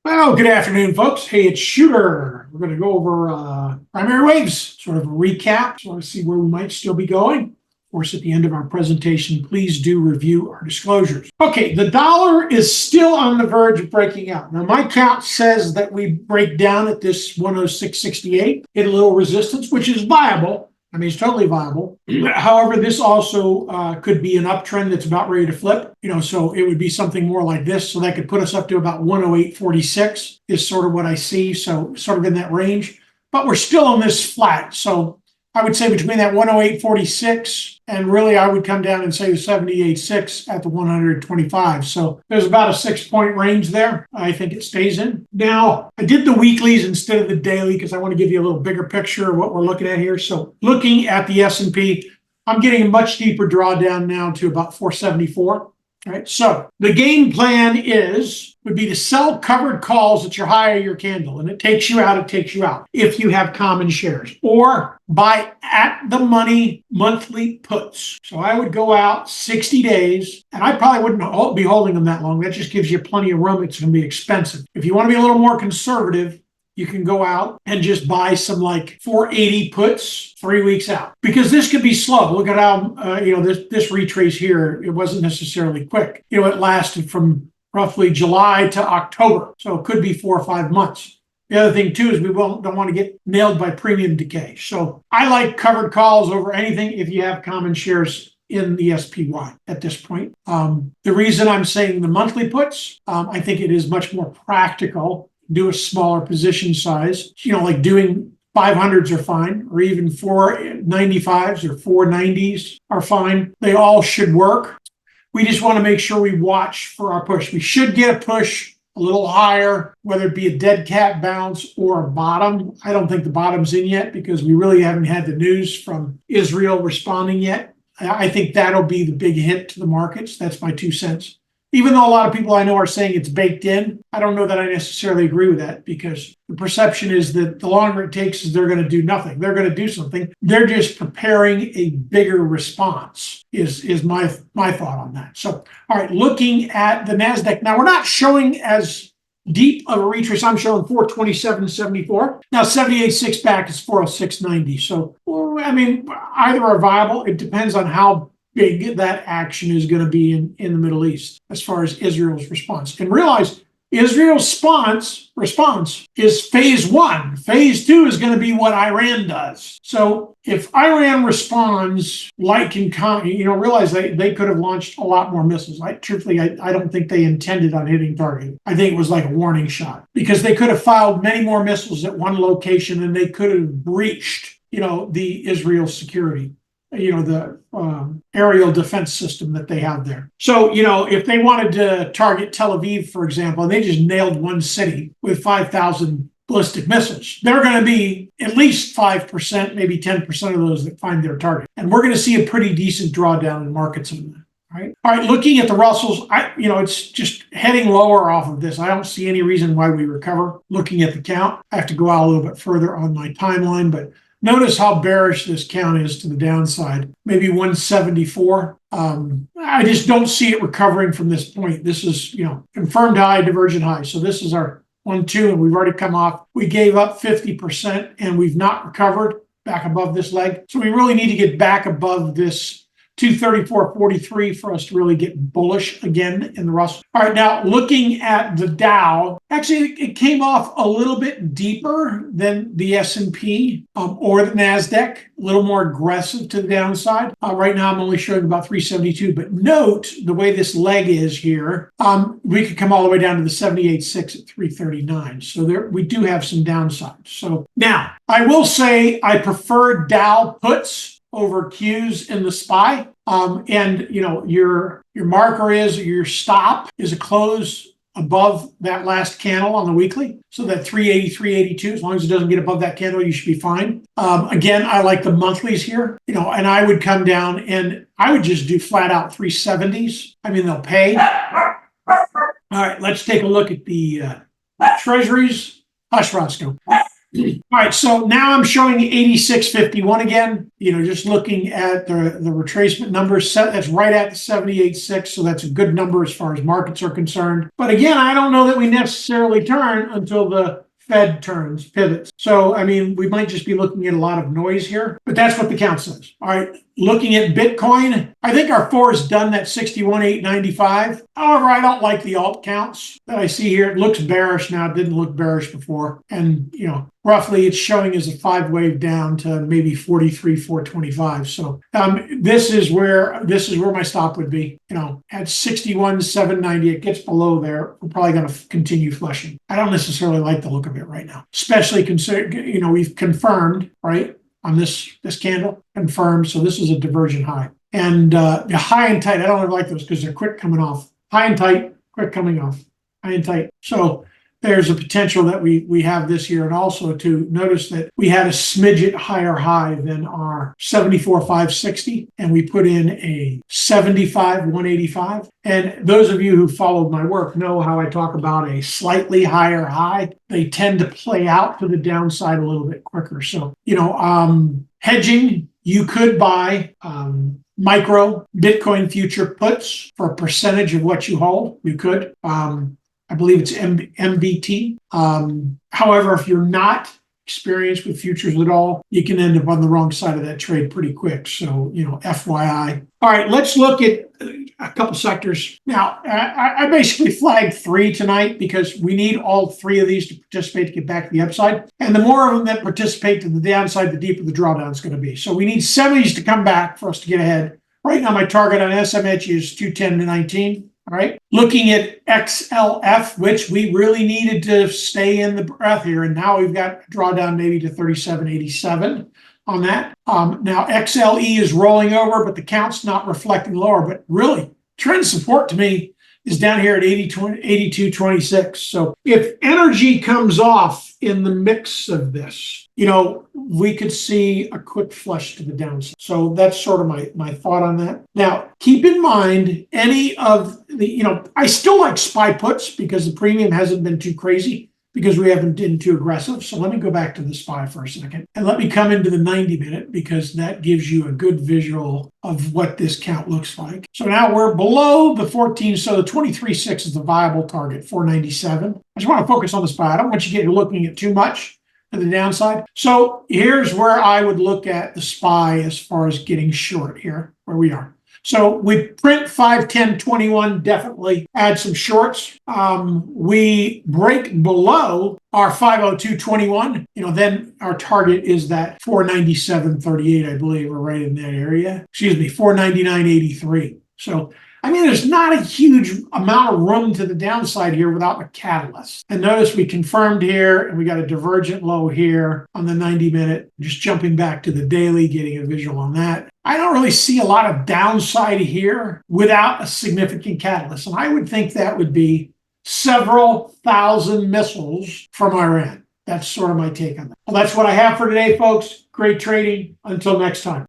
Well, good afternoon, folks. Hey, it's Shooter. We're going to go over primary waves, sort of a recap, so to see where we might still be going. Of course, at the end of our presentation, please do review our disclosures. Okay, the dollar is still on the verge of breaking out. Now, my count says that we break down at this 106.68, hit a little resistance, which is viable. I mean, it's totally viable. However, this also could be an uptrend that's about ready to flip. So it would be something more like this. So that could put us up to about 108.46 is sort of what I see. So sort of in that range. But we're still on this flat. So I would say between that 108.46 and really I would come down and say the 78.6 at the 125. So there's about a 6-point range there. I think it stays in. Now, I did the weeklies instead of the daily because I want to give you a little bigger picture of what we're looking at here. So looking at the S&P, I'm getting a much deeper drawdown now to about 474. All right, so the game plan would be to sell covered calls at your high of your candle, and it takes you out if you have common shares, or buy at the money monthly puts. So I would go out 60 days, and I probably wouldn't be holding them that long. That just gives you plenty of room. It's going to be expensive. If you want to be a little more conservative, you can go out and just buy some like 480 puts 3 weeks out, because this could be slow. Look at how, this retrace here, it wasn't necessarily quick. It lasted from roughly July to October. So it could be 4 or 5 months. The other thing too is we don't want to get nailed by premium decay. So I like covered calls over anything if you have common shares in the SPY at this point. The reason I'm saying the monthly puts, I think it is much more practical. Do a smaller position size, like doing 500s are fine, or even 495s or 490s are fine. They all should work. We just want to make sure we watch for our push. We should get a push a little higher, whether it be a dead cat bounce or a bottom. I don't think the bottom's in yet because we really haven't had the news from Israel responding yet. I think that'll be the big hit to the markets. That's my 2 cents. Even though a lot of people I know are saying it's baked in, I don't know that I necessarily agree with that, because the perception is that the longer it takes, they're going to do nothing. They're going to do something. They're just preparing a bigger response is my thought on that. So, all right, looking at the NASDAQ. Now, we're not showing as deep of a retrace. I'm showing 427.74. Now, 78.6 back is 406.90. So, I mean, either are viable. It depends on how big that action is going to be in the Middle East as far as Israel's response. And realize Israel's response is phase 1. Phase 2 is going to be what Iran does. So if Iran responds like realize they could have launched a lot more missiles. Truthfully, I don't think they intended on hitting target. I think it was like a warning shot, because they could have fired many more missiles at one location and they could have breached, the Israel security. The aerial defense system that they have there. So, if they wanted to target Tel Aviv, for example, and they just nailed one city with 5,000 ballistic missiles, they're going to be at least 5%, maybe 10% of those that find their target. And we're going to see a pretty decent drawdown in markets on that. All right, looking at the Russells, it's just heading lower off of this. I don't see any reason why we recover. Looking at the count, I have to go out a little bit further on my timeline, but notice how bearish this count is to the downside, maybe 174. I just don't see it recovering from this point. This is, confirmed high, divergent high. So this is our 1, 2, and we've already come off. We gave up 50% and we've not recovered back above this leg. So we really need to get back above this 234.43 for us to really get bullish again in the Russell. All right, now looking at the Dow, actually it came off a little bit deeper than the S&P or the NASDAQ, a little more aggressive to the downside. Right now I'm only showing about 372, but note the way this leg is here, we could come all the way down to the 78.6 at 339. So there we do have some downside. So now I will say I prefer Dow puts over Qs in the SPY. And your marker is, your stop is a close above that last candle on the weekly. So that 380, 382, as long as it doesn't get above that candle, you should be fine. Again, I like the monthlies here, and I would come down and I would just do flat out 370s. I mean, they'll pay. All right, let's take a look at the Treasuries. Hush, Roscoe. All right, so now I'm showing 86.51 again. Just looking at the retracement numbers, that's right at the 78.6, so that's a good number as far as markets are concerned. But again, I don't know that we necessarily turn until the Fed pivots. So, I mean, we might just be looking at a lot of noise here, but that's what the count says. All right, looking at Bitcoin, I think our 4 is done at 61,895. However, I don't like the alt counts that I see here. It looks bearish now. It didn't look bearish before. And, roughly it's showing as a 5-wave down to maybe 43,425. So this is where my stop would be. At 61,790, it gets below there. We're probably going to continue flushing. I don't necessarily like the look of it right now, especially considering we've confirmed, right, on this candle, confirmed. So this is a divergent high. And the high and tight, I don't like those because they're quick coming off. High and tight, quick coming off. High and tight. So there's a potential that we have this year. And also to notice that we had a smidget higher high than our 74,560, and we put in a 75,185. And those of you who followed my work know how I talk about a slightly higher high. They tend to play out to the downside a little bit quicker. So, hedging, you could buy micro Bitcoin future puts for a percentage of what you hold. You could. I believe it's MBT. However, if you're not experienced with futures at all, you can end up on the wrong side of that trade pretty quick. So, FYI. All right, let's look at a couple sectors. Now, I basically flagged 3 tonight because we need all 3 of these to participate to get back to the upside. And the more of them that participate to the downside, the deeper the drawdown is going to be. So we need 7 of these to come back for us to get ahead. Right now, my target on SMH is 210 to 19. All right, looking at XLF, which we really needed to stay in the breath here, and now we've got a drawdown maybe to 37.87 on that. Now XLE is rolling over, but the count's not reflecting lower. But really, trend support to me is down here at 82.26. So if energy comes off in the mix of this, we could see a quick flush to the downside. So that's sort of my thought on that. Now, keep in mind any of the, I still like SPY puts because the premium hasn't been too crazy because we haven't been too aggressive. So let me go back to the SPY for a second. And let me come into the 90-minute because that gives you a good visual of what this count looks like. So now we're below the 14. So the 23.6 is the viable target, 497. I just want to focus on the SPY. I don't want you to get looking at too much to the downside. So here's where I would look at the SPY as far as getting short here, where we are. So we print 510.21, definitely add some shorts. We break below our 502.21, then our target is that 497.38, I believe, or right in that area. 499.83. So, there's not a huge amount of room to the downside here without a catalyst. And notice we confirmed here, and we got a divergent low here on the 90-minute. Just jumping back to the daily, getting a visual on that. I don't really see a lot of downside here without a significant catalyst. And I would think that would be several thousand missiles from Iran. That's sort of my take on that. Well, that's what I have for today, folks. Great trading. Until next time.